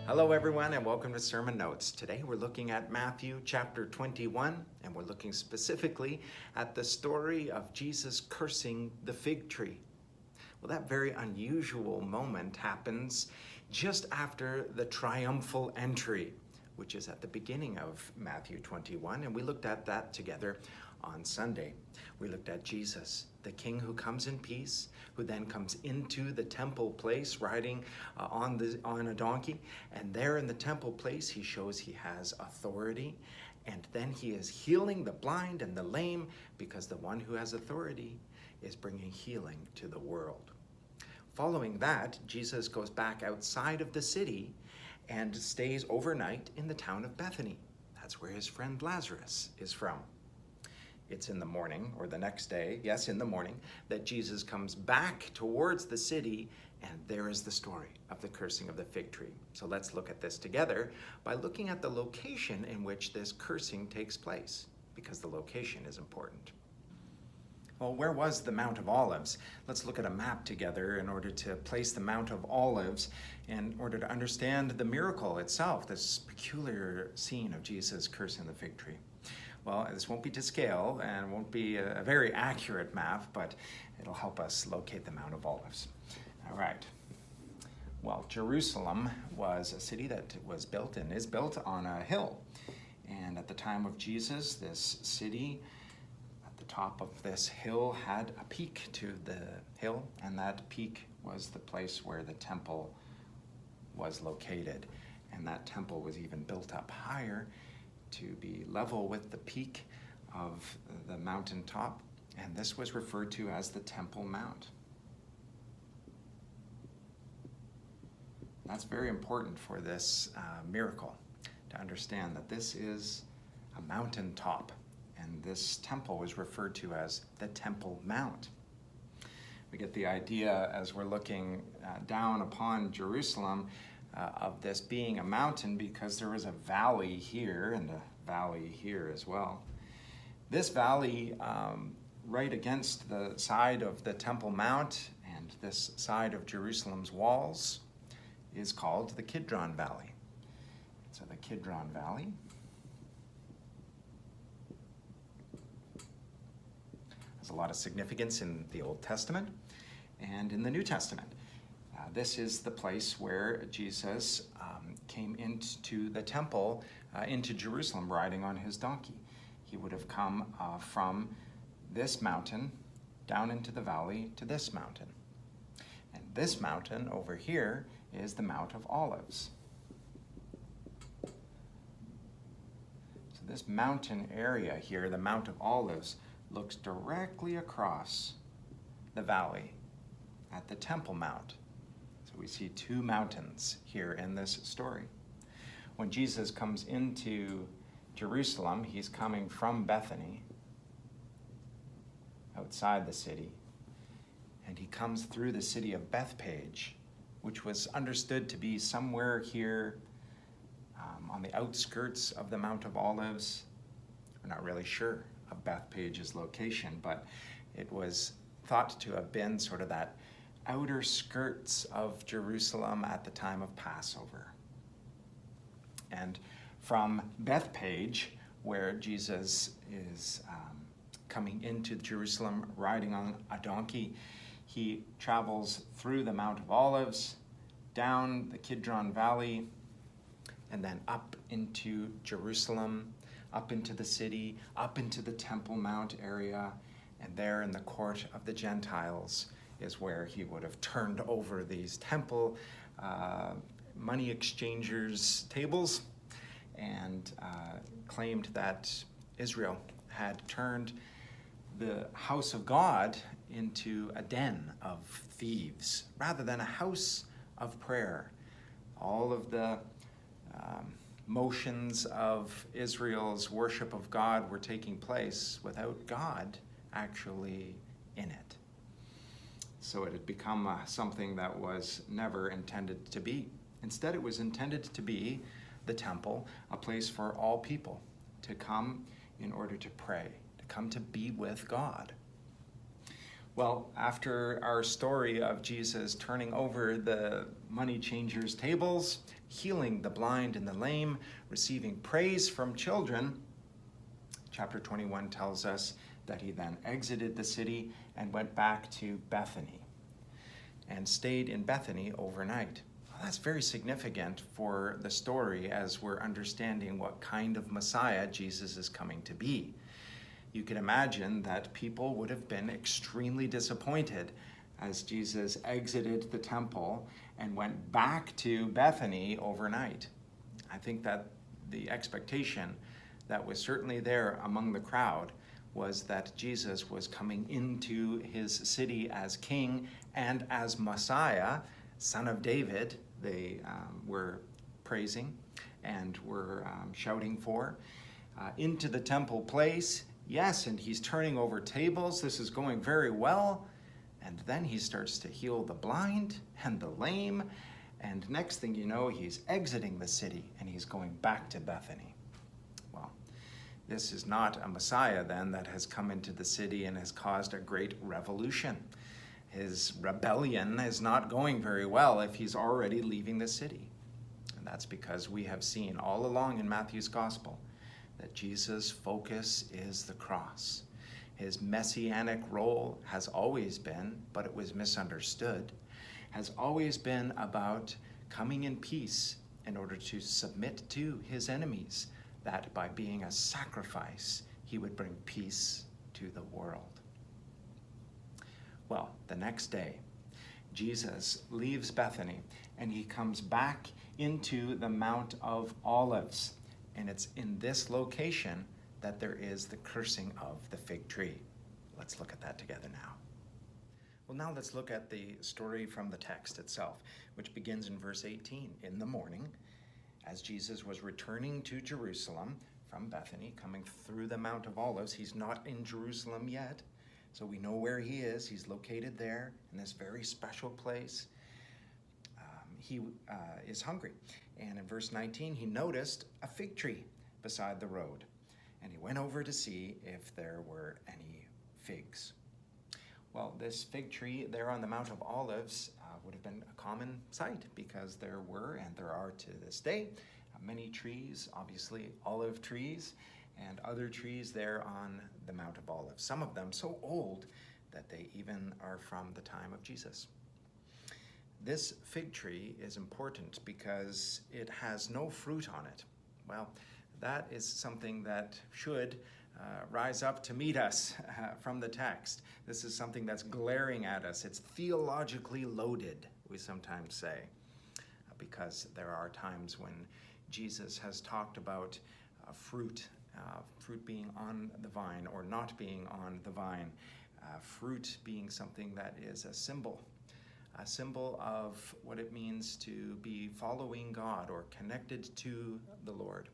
Hello everyone and welcome to Sermon Notes. Today we're looking at Matthew chapter 21 and we're looking specifically at the story of Jesus cursing the fig tree. Well, that very unusual moment happens just after the triumphal entry, which is at the beginning of Matthew 21, and we looked at that together on Sunday. We looked at Jesus, the King who comes in peace, who then comes into the temple place riding on a donkey, and there in the temple place he shows he has authority, and then he is healing the blind and the lame because the one who has authority is bringing healing to the world. Following that, Jesus goes back outside of the city and stays overnight in the town of Bethany. That's where his friend Lazarus is from. It's in the morning, or the next day, yes, in the morning, that Jesus comes back towards the city, and there is the story of the cursing of the fig tree. So let's look at this together by looking at the location in which this cursing takes place, because the location is important. Well, where was the Mount of Olives? Let's look at a map together in order to place the Mount of Olives in order to understand the miracle itself, this peculiar scene of Jesus cursing the fig tree. Well, this won't be to scale and won't be a very accurate map, but it'll help us locate the Mount of Olives. All right. Well, Jerusalem was a city that was built and is built on a hill. And at the time of Jesus, this city at the top of this hill had a peak to the hill, and that peak was the place where the temple was located. And that temple was even built up higher to be level with the peak of the mountaintop, and this was referred to as the Temple Mount. That's very important for this miracle, to understand that this is a mountaintop, and this temple was referred to as the Temple Mount. We get the idea as we're looking down upon Jerusalem of this being a mountain because there is a valley here and a valley here as well. This valley right against the side of the Temple Mount and this side of Jerusalem's walls is called the Kidron Valley. So the Kidron Valley has a lot of significance in the Old Testament and in the New Testament. This is the place where Jesus came into the temple, into Jerusalem, riding on his donkey. He would have come from this mountain down into the valley to this mountain. And this mountain over here is the Mount of Olives. So this mountain area here, the Mount of Olives, looks directly across the valley at the Temple Mount. We see two mountains here in this story. When Jesus comes into Jerusalem, he's coming from Bethany, outside the city, and he comes through the city of Bethpage, which was understood to be somewhere here on the outskirts of the Mount of Olives. We're not really sure of Bethpage's location, but it was thought to have been sort of that outer skirts of Jerusalem at the time of Passover. And from Bethpage, where Jesus is coming into Jerusalem riding on a donkey, he travels through the Mount of Olives, down the Kidron Valley, and then up into Jerusalem, up into the city, up into the Temple Mount area, and there in the court of the Gentiles is where he would have turned over these temple money exchangers' tables and claimed that Israel had turned the house of God into a den of thieves rather than a house of prayer. All of the motions of Israel's worship of God were taking place without God actually in it. So it had become something that was never intended to be. Instead, it was intended to be the temple, a place for all people to come in order to pray, to come to be with God. Well, after our story of Jesus turning over the money changers' tables, healing the blind and the lame, receiving praise from children, chapter 21 tells us that he then exited the city and went back to Bethany and stayed in Bethany overnight. Well, that's very significant for the story as we're understanding what kind of Messiah Jesus is coming to be. You can imagine that people would have been extremely disappointed as Jesus exited the temple and went back to Bethany overnight. I think that the expectation that was certainly there among the crowd was that Jesus was coming into his city as king and as Messiah, son of David, they were praising and were shouting for, into the temple place. Yes, and he's turning over tables. This is going very well. And then he starts to heal the blind and the lame. And next thing you know, he's exiting the city and he's going back to Bethany. Well, this is not a Messiah then that has come into the city and has caused a great revolution. His rebellion is not going very well if he's already leaving the city. And that's because we have seen all along in Matthew's gospel that Jesus' focus is the cross. His messianic role has always been, but it was misunderstood, has always been about coming in peace in order to submit to his enemies, that by being a sacrifice, he would bring peace to the world. Well, the next day, Jesus leaves Bethany and he comes back into the Mount of Olives. And it's in this location that there is the cursing of the fig tree. Let's look at that together now. Well, now let's look at the story from the text itself, which begins in verse 18. In the morning, as Jesus was returning to Jerusalem from Bethany, coming through the Mount of Olives, he's not in Jerusalem yet, so we know where he is. He's located there in this very special place. He is hungry. And in verse 19, he noticed a fig tree beside the road. And he went over to see if there were any figs. Well, this fig tree there on the Mount of Olives would have been a common sight because there were, and there are to this day, many trees, obviously olive trees, and other trees there on the Mount of Olives. Some of them so old that they even are from the time of Jesus. This fig tree is important because it has no fruit on it. Well, that is something that should rise up to meet us from the text. This is something that's glaring at us. It's theologically loaded, we sometimes say, because there are times when Jesus has talked about fruit being on the vine or not being on the vine, fruit being something that is a symbol of what it means to be following God or connected to the Lord.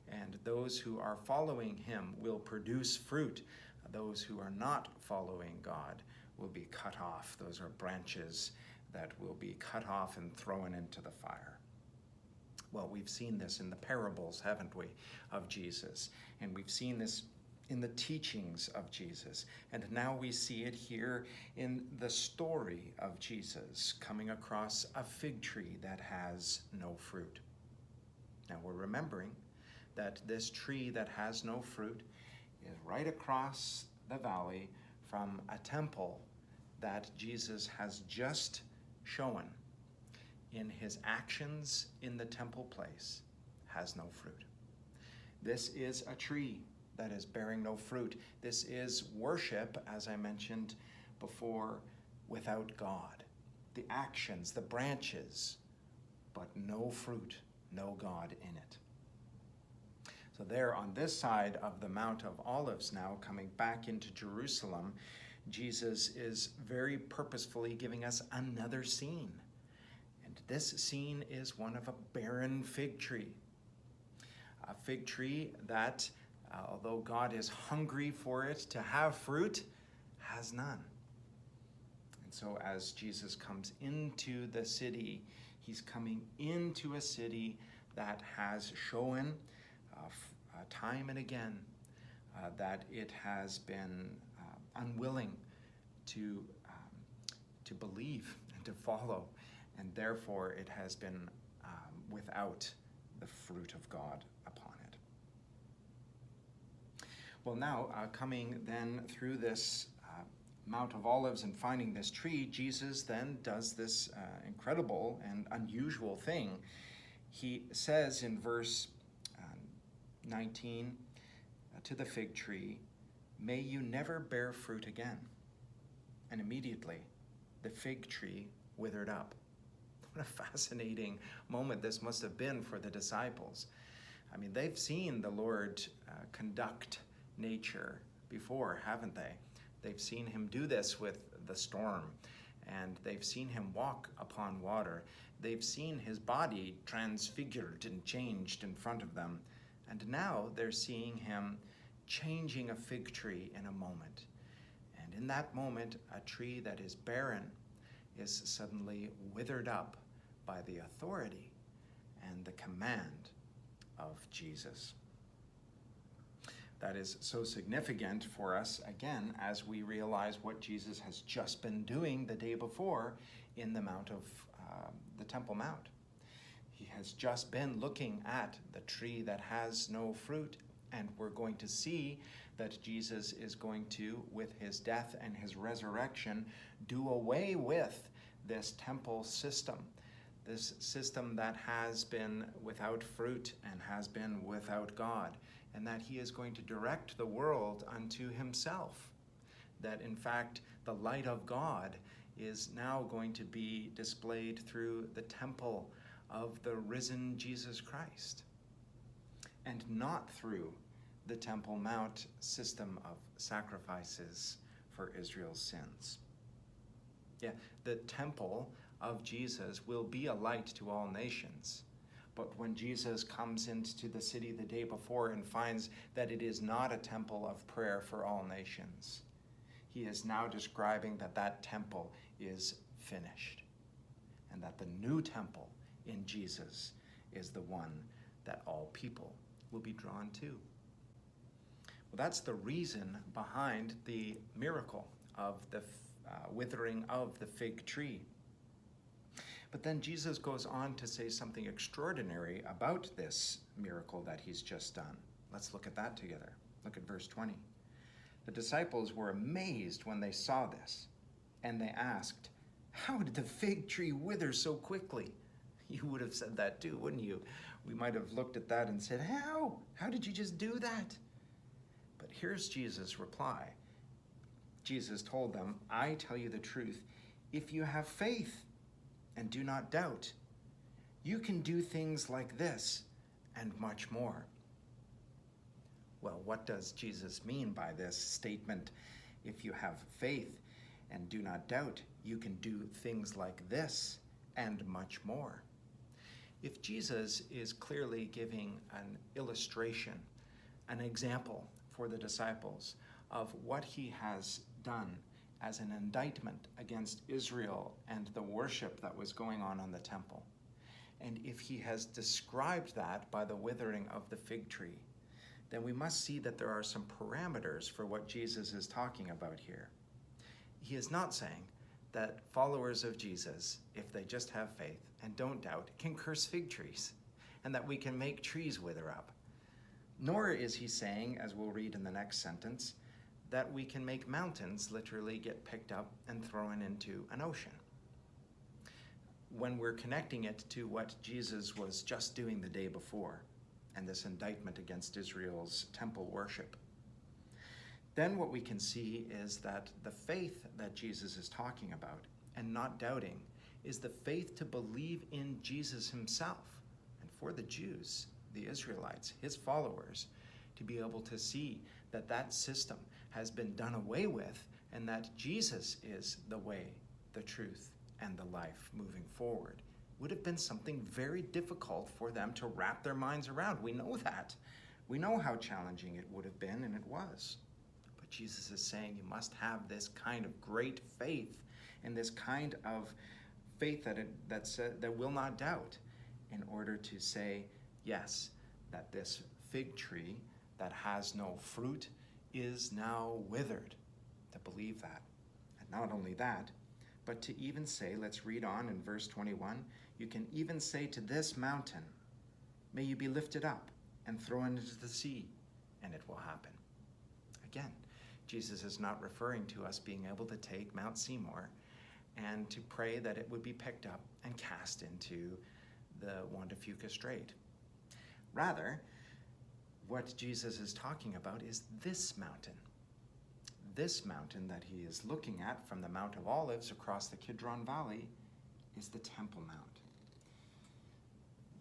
And those who are following him will produce fruit. Those who are not following God will be cut off. Those are branches that will be cut off and thrown into the fire. Well, we've seen this in the parables, haven't we, of Jesus? And we've seen this in the teachings of Jesus. And now we see it here in the story of Jesus coming across a fig tree that has no fruit. Now we're remembering that this tree that has no fruit is right across the valley from a temple that Jesus has just shown in his actions in the temple place has no fruit. This is a tree that is bearing no fruit. This is worship, as I mentioned before, without God. The actions, the branches, but no fruit, no God in it. So there on this side of the Mount of Olives now, coming back into Jerusalem, Jesus is very purposefully giving us another scene. And this scene is one of a barren fig tree. A fig tree that, although God is hungry for it to have fruit, has none. And so as Jesus comes into the city, he's coming into a city that has shown time and again that it has been unwilling to believe and to follow, and therefore it has been without the fruit of God upon it. Well, now, coming then through this Mount of Olives and finding this tree, Jesus then does this incredible and unusual thing. He says in verse 19 to the fig tree, "May you never bear fruit again." And immediately the fig tree withered up. What a fascinating moment this must have been for the disciples. I mean, they've seen the Lord conduct nature before, haven't they? They've seen him do this with the storm, and they've seen him walk upon water. They've seen his body transfigured and changed in front of them. And now they're seeing him changing a fig tree in a moment. And in that moment, a tree that is barren is suddenly withered up by the authority and the command of Jesus. That is so significant for us, again, as we realize what Jesus has just been doing the day before in the the Temple Mount. He has just been looking at the tree that has no fruit, and we're going to see that Jesus is going to, with his death and his resurrection, do away with this temple system, this system that has been without fruit and has been without God, and that he is going to direct the world unto himself. That in fact, the light of God is now going to be displayed through the temple of the risen Jesus Christ, and not through the Temple Mount system of sacrifices for Israel's sins. Yeah, the temple of Jesus will be a light to all nations. But when Jesus comes into the city the day before and finds that it is not a temple of prayer for all nations, he is now describing that that temple is finished, and that the new temple in Jesus is the one that all people will be drawn to. Well, that's the reason behind the miracle of the withering of the fig tree. But then Jesus goes on to say something extraordinary about this miracle that he's just done. Let's look at that together. Look at verse 20. The disciples were amazed when they saw this, and they asked, "How did the fig tree wither so quickly?" You would have said that too, wouldn't you? We might have looked at that and said, How? How did you just do that? But here's Jesus' reply. Jesus told them, "I tell you the truth, if you have faith and do not doubt, you can do things like this and much more." Well, what does Jesus mean by this statement? If you have faith and do not doubt, you can do things like this and much more. If Jesus is clearly giving an illustration, an example for the disciples of what he has done as an indictment against Israel and the worship that was going on in the temple, and if he has described that by the withering of the fig tree, then we must see that there are some parameters for what Jesus is talking about here. He is not saying that followers of Jesus, if they just have faith and don't doubt, can curse fig trees, and that we can make trees wither up. Nor is he saying, as we'll read in the next sentence, that we can make mountains literally get picked up and thrown into an ocean. When we're connecting it to what Jesus was just doing the day before, and this indictment against Israel's temple worship, then what we can see is that the faith that Jesus is talking about, and not doubting, is the faith to believe in Jesus himself. And for the Jews, the Israelites, his followers, to be able to see that that system has been done away with, and that Jesus is the way, the truth, and the life moving forward, would have been something very difficult for them to wrap their minds around. We know that. We know how challenging it would have been, and it was. But Jesus is saying you must have this kind of great faith, and this kind of faith that will not doubt, in order to say, yes, that this fig tree that has no fruit is now withered. To believe that, and Not only that, but to even say, let's read on in verse 21, you can even say to this mountain, may you be lifted up and thrown into the sea, and it will happen. Again, Jesus is not referring to us being able to take Mount Seymour and to pray that it would be picked up and cast into the Juan de Fuca Strait. Rather, what Jesus is talking about is this mountain. This mountain that he is looking at from the Mount of Olives across the Kidron Valley is the Temple Mount.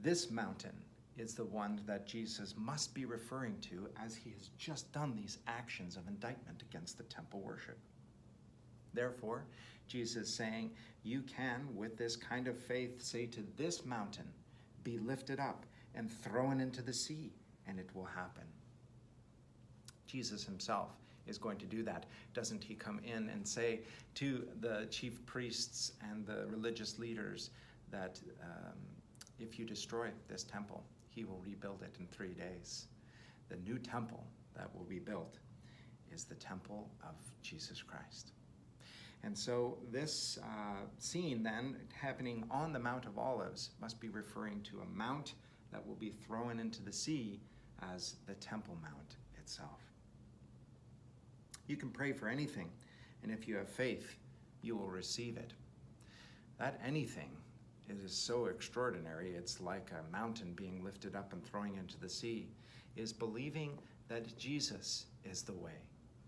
This mountain is the one that Jesus must be referring to as he has just done these actions of indictment against the temple worship. Therefore, Jesus is saying, you can, with this kind of faith, say to this mountain, be lifted up and thrown into the sea, and it will happen. Jesus himself is going to do that. Doesn't he come in and say to the chief priests and the religious leaders that if you destroy this temple, he will rebuild it in 3 days. The new temple that will be built is the temple of Jesus Christ. And so this scene then happening on the Mount of Olives must be referring to a mount that will be thrown into the sea as the Temple Mount itself. You can pray for anything, and if you have faith, you will receive it. That anything is so extraordinary, it's like a mountain being lifted up and throwing into the sea, is believing that Jesus is the way,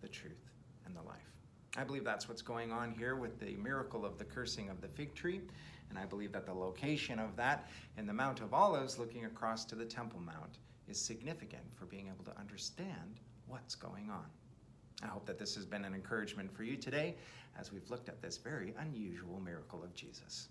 the truth, and the life. I believe that's what's going on here with the miracle of the cursing of the fig tree, and I believe that the location of that in the Mount of Olives looking across to the Temple Mount is significant for being able to understand what's going on. I hope that this has been an encouragement for you today as we've looked at this very unusual miracle of Jesus.